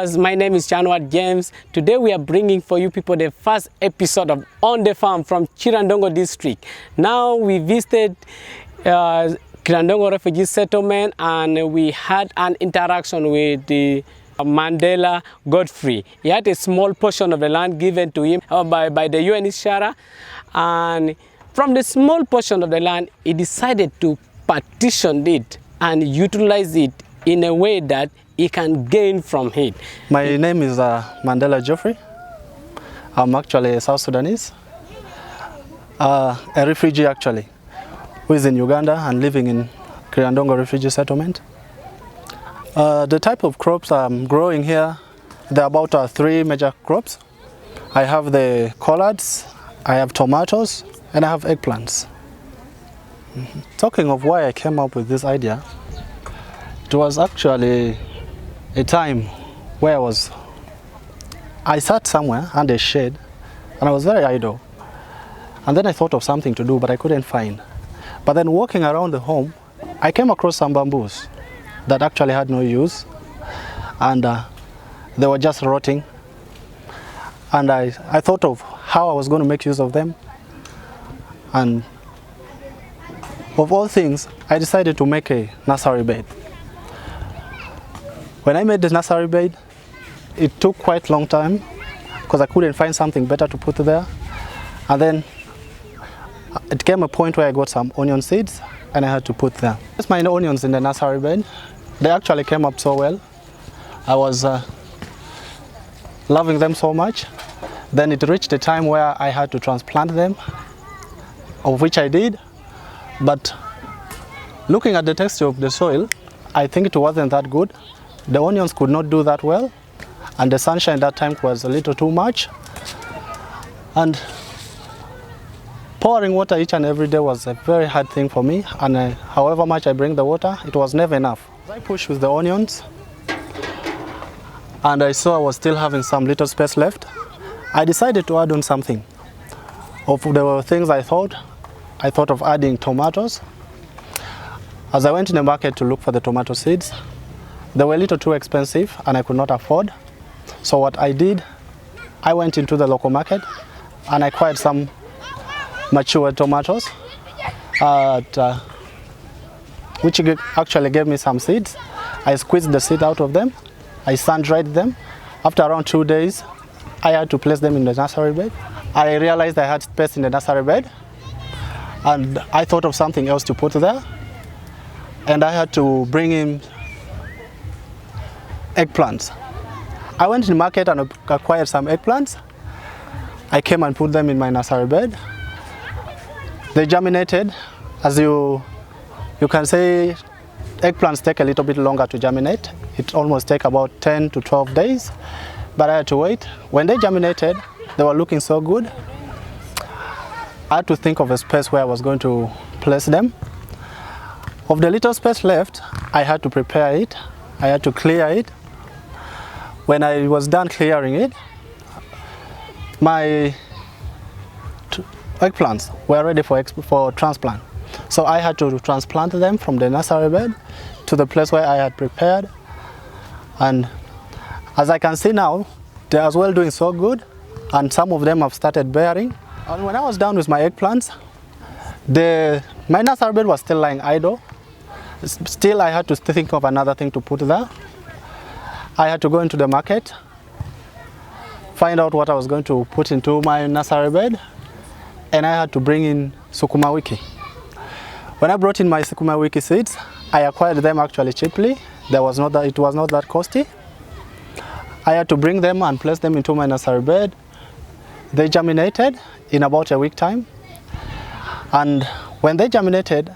viewers, my name is Chanwat James. Today we are bringing for you people the first episode of On the Farm from Kiryandongo district. Now we visited Kiryandongo refugee settlement and we had an interaction with the Mandela Godfrey. He had a small portion of the land given to him by the UNHCR, and from the small portion of the land he decided to partition it and utilize it in a way that he can gain from it. My name is Mandela Godfrey. I'm actually a South Sudanese, a refugee actually, who is in Uganda and living in Kiryandongo refugee settlement. The type of crops I'm growing here, there are about 3 major crops. I have the collards, I have tomatoes, and I have eggplants. Talking of why I came up with this idea, it was actually a time where I sat somewhere under a shade and I was very idle. And then I thought of something to do, but I couldn't find. But then walking around the home, I came across some bamboos that actually had no use, and they were just rotting. And I thought of how I was going to make use of them. And of all things, I decided to make a nursery bed. When I made the nursery bed, it took quite a long time because I couldn't find something better to put there. And then it came a point where I got some onion seeds and I had to put there. Just my onions in the nursery bed. They actually came up so well. I was loving them so much. Then it reached a time where I had to transplant them, of which I did. But looking at the texture of the soil, I think it wasn't that good. The onions could not do that well, and the sunshine that time was a little too much. And pouring water each and every day was a very hard thing for me, and however much I bring the water, it was never enough. I pushed with the onions, and I saw I was still having some little space left. I decided to add on something. Of the things I thought of adding tomatoes. As I went in the market to look for the tomato seeds, they were a little too expensive and I could not afford. So what I did, I went into the local market and I acquired some mature tomatoes, which actually gave me some seeds. I squeezed the seed out of them, I sun-dried them. After around 2 days, I had to place them in the nursery bed. I realized I had space in the nursery bed, and I thought of something else to put there. And I had to bring in eggplants. I went to the market and acquired some eggplants. I came and put them in my nursery bed. They germinated. As you can say, eggplants take a little bit longer to germinate. It almost takes about 10 to 12 days, but I had to wait. When they germinated, they were looking so good. I had to think of a space where I was going to place them. Of the little space left, I had to prepare it. I had to clear it. When I was done clearing it, my eggplants were ready for transplant. So I had to transplant them from the nursery bed to the place where I had prepared. And as I can see now, they're as well doing so good, and some of them have started bearing. And when I was done with my eggplants, my nursery bed was still lying idle. Still, I had to think of another thing to put there. I had to go into the market, find out what I was going to put into my nursery bed, and I had to bring in sukuma wiki. When I brought in my sukuma wiki seeds, I acquired them actually cheaply. It was not that costly. I had to bring them and place them into my nursery bed. They germinated in about a week time. And when they germinated,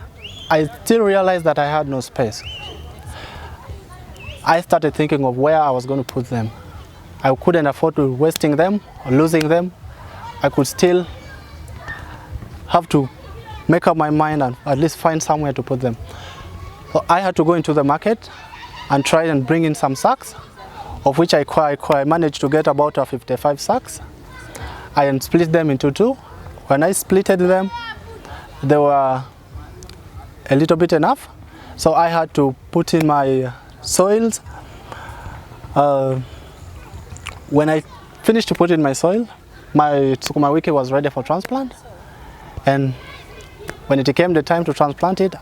I still realized that I had no space. I started thinking of where I was going to put them. I couldn't afford to wasting them or losing them. I could still have to make up my mind and at least find somewhere to put them. So I had to go into the market and try and bring in some sacks, of which I managed to get about 55 sacks. I split them into 2. When I splitted them, they were a little bit enough. So I had to put in my soils, when I finished to put in my soil, my sukuma wiki was ready for transplant. And when it came the time to transplant it,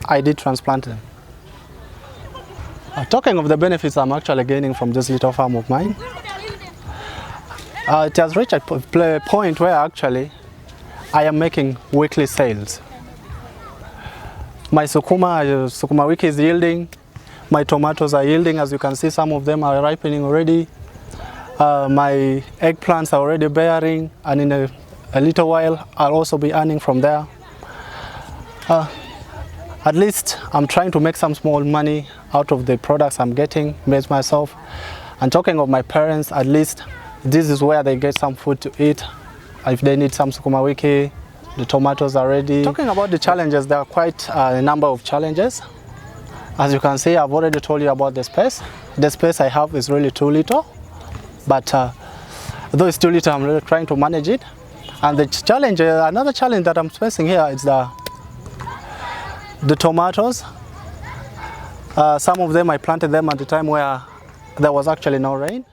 I did transplant them. Talking of the benefits I'm actually gaining from this little farm of mine, it has reached a point where actually I am making weekly sales. My sukuma wiki is yielding, my tomatoes are yielding, as you can see some of them are ripening already. My eggplants are already bearing, and in a little while I'll also be earning from there. At least I'm trying to make some small money out of the products I'm getting, made myself. And talking of my parents, at least this is where they get some food to eat. If they need some sukuma wiki, the tomatoes are ready. Talking about the challenges, there are quite a number of challenges. As you can see, I've already told you about the space. The space I have is really too little, but though it's too little, I'm really trying to manage it. And the challenge, another challenge that I'm facing here is the tomatoes. Some of them I planted them at the time where there was actually no rain.